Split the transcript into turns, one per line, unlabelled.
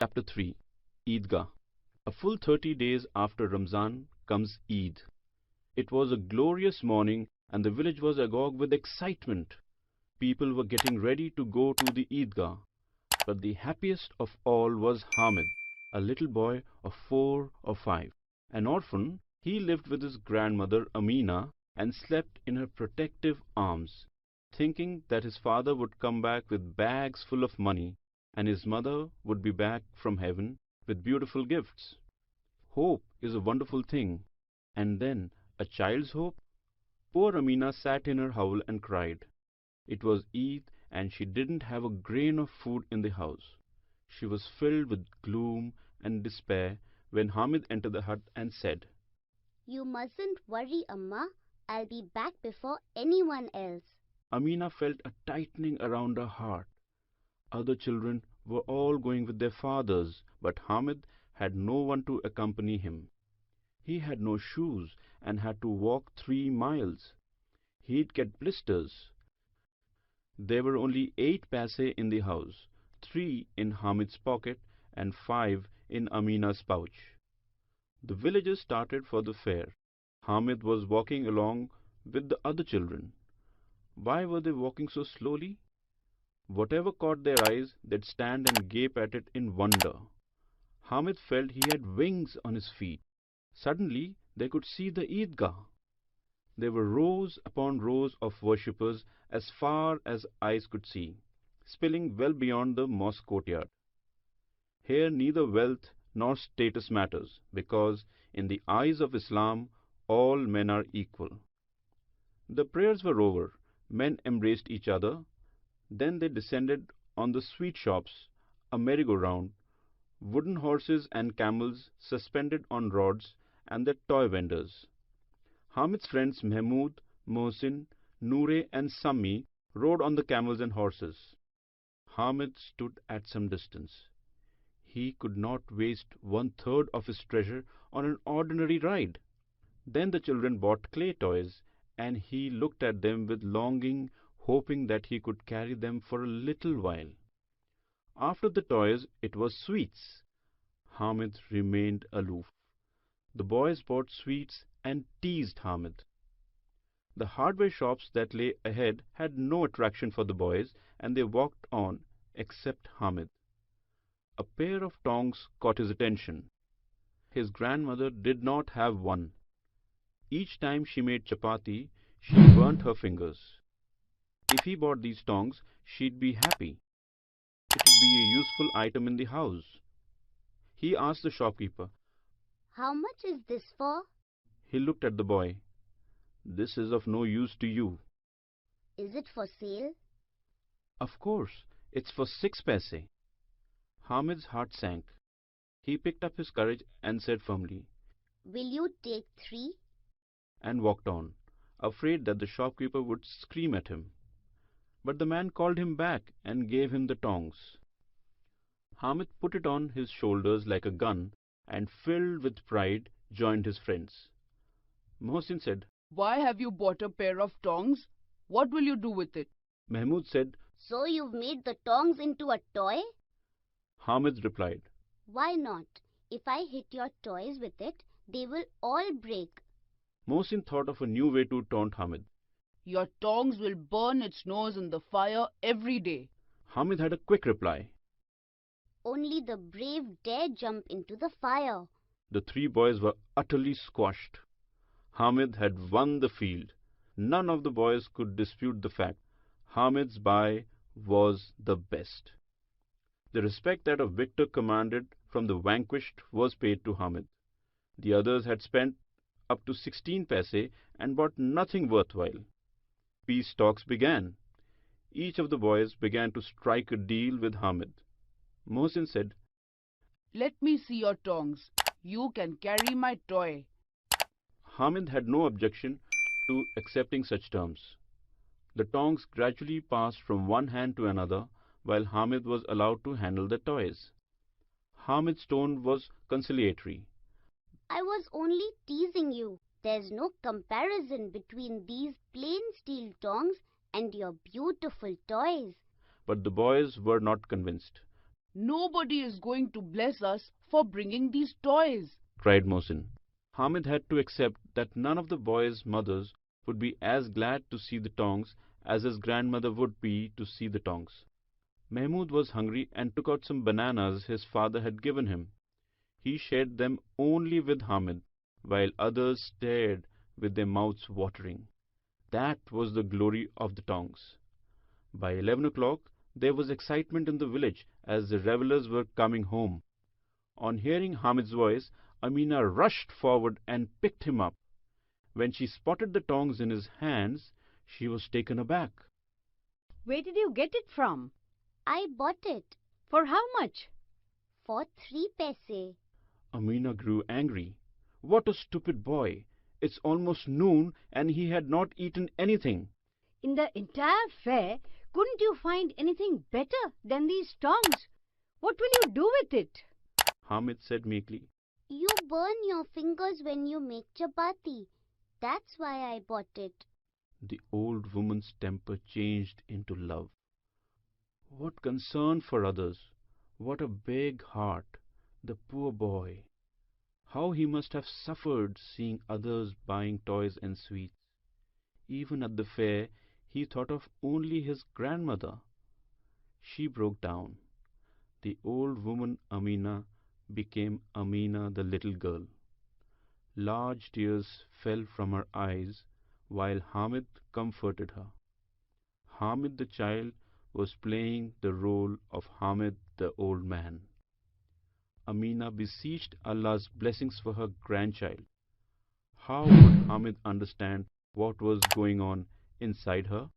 Chapter 3 Idgah. A full 30 days after Ramzan comes Eid. It was a glorious morning and the village was agog with excitement. People were getting ready to go to the Idgah. But the happiest of all was Hamid, a little boy of 4 or 5. An orphan, he lived with his grandmother Amina and slept in her protective arms, thinking that his father would come back with bags full of money and his mother would be back from heaven with beautiful gifts. Hope is a wonderful thing. And then a child's hope? Poor Amina sat in her hovel and cried. It was Eid and she didn't have a grain of food in the house. She was filled with gloom and despair when Hamid entered the hut and said,
"You mustn't worry, Amma. I'll be back before anyone else."
Amina felt a tightening around her heart. Other children were all going with their fathers, but Hamid had no one to accompany him. He had no shoes and had to walk 3 miles. He'd get blisters. There were only 8 paise in the house, 3 in Hamid's pocket and 5 in Amina's pouch. The villagers started for the fair. Hamid was walking along with the other children. Why were they walking so slowly? Whatever caught their eyes, they'd stand and gape at it in wonder. Hamid felt he had wings on his feet. Suddenly, they could see the Idgah. There were rows upon rows of worshippers as far as eyes could see, spilling well beyond the mosque courtyard. Here neither wealth nor status matters, because in the eyes of Islam, all men are equal. The prayers were over. Men embraced each other. Then they descended on the sweet shops, a merry-go-round, wooden horses and camels suspended on rods, and the toy vendors. Hamid's friends Mahmud, Mohsin, Noore and Sammi rode on the camels and horses. Hamid stood at some distance. He could not waste 1/3 of his treasure on an ordinary ride. Then the children bought clay toys, and he looked at them with longing, hoping that he could carry them for a little while. After the toys, it was sweets. Hamid remained aloof. The boys bought sweets and teased Hamid. The hardware shops that lay ahead had no attraction for the boys, and they walked on, except Hamid. A pair of tongs caught his attention. His grandmother did not have one. Each time she made chapati, she burnt her fingers. If he bought these tongs, she'd be happy. It would be a useful item in the house. He asked the shopkeeper.
"How much is this for?"
He looked at the boy. "This is of no use to you."
"Is it for sale?"
"Of course, it's for 6 paise." Hamid's heart sank. He picked up his courage and said firmly,
"Will you take 3?"
and walked on, afraid that the shopkeeper would scream at him. But the man called him back and gave him the tongs. Hamid put it on his shoulders like a gun and, filled with pride, joined his friends. Mohsin said,
"Why have you bought a pair of tongs? What will you do with it?"
Mahmud said,
"So you've made the tongs into a toy?"
Hamid replied,
"Why not? If I hit your toys with it, they will all break."
Mohsin thought of a new way to taunt Hamid.
"Your tongs will burn its nose in the fire every day."
Hamid had a quick reply.
"Only the brave dare jump into the fire."
The 3 boys were utterly squashed. Hamid had won the field. None of the boys could dispute the fact. Hamid's buy was the best. The respect that a victor commanded from the vanquished was paid to Hamid. The others had spent up to 16 paise and bought nothing worthwhile. Peace talks began. Each of the boys began to strike a deal with Hamid. Mohsin said,
"Let me see your tongs. You can carry my toy."
Hamid had no objection to accepting such terms. The tongs gradually passed from one hand to another, while Hamid was allowed to handle the toys. Hamid's tone was conciliatory.
"I was only teasing you. There's no comparison between these plain steel tongs and your beautiful toys."
But the boys were not convinced.
Nobody is going to bless us for bringing these toys.
cried Mohsin. Hamid had to accept that none of the boys' mothers would be as glad to see the tongs as his grandmother would be to see the tongs. Mahmud was hungry and took out some bananas his father had given him. He shared them only with Hamid, while others stared with their mouths watering. That was the glory of the tongs. By 11 o'clock there was excitement in the village as the revelers were coming home. On hearing Hamid's voice, Amina rushed forward and picked him up. When she spotted the tongs in his hands, she was taken aback.
Where did you get it from?
I bought it
For how much?
for 3 paise.
Amina grew angry. What a stupid boy! It's almost noon and he had not eaten anything.
In the entire fair, couldn't you find anything better than these tongs? What will you do with it?
Hamid said meekly.
You burn your fingers when you make chapati. That's why I bought it.
The old woman's temper changed into love. What concern for others! What a big heart! The poor boy! How he must have suffered seeing others buying toys and sweets. Even at the fair, he thought of only his grandmother. She broke down. The old woman Amina became Amina the little girl. Large tears fell from her eyes while Hamid comforted her. Hamid the child was playing the role of Hamid the old man. Amina beseeched Allah's blessings for her grandchild. How would Hamid understand what was going on inside her?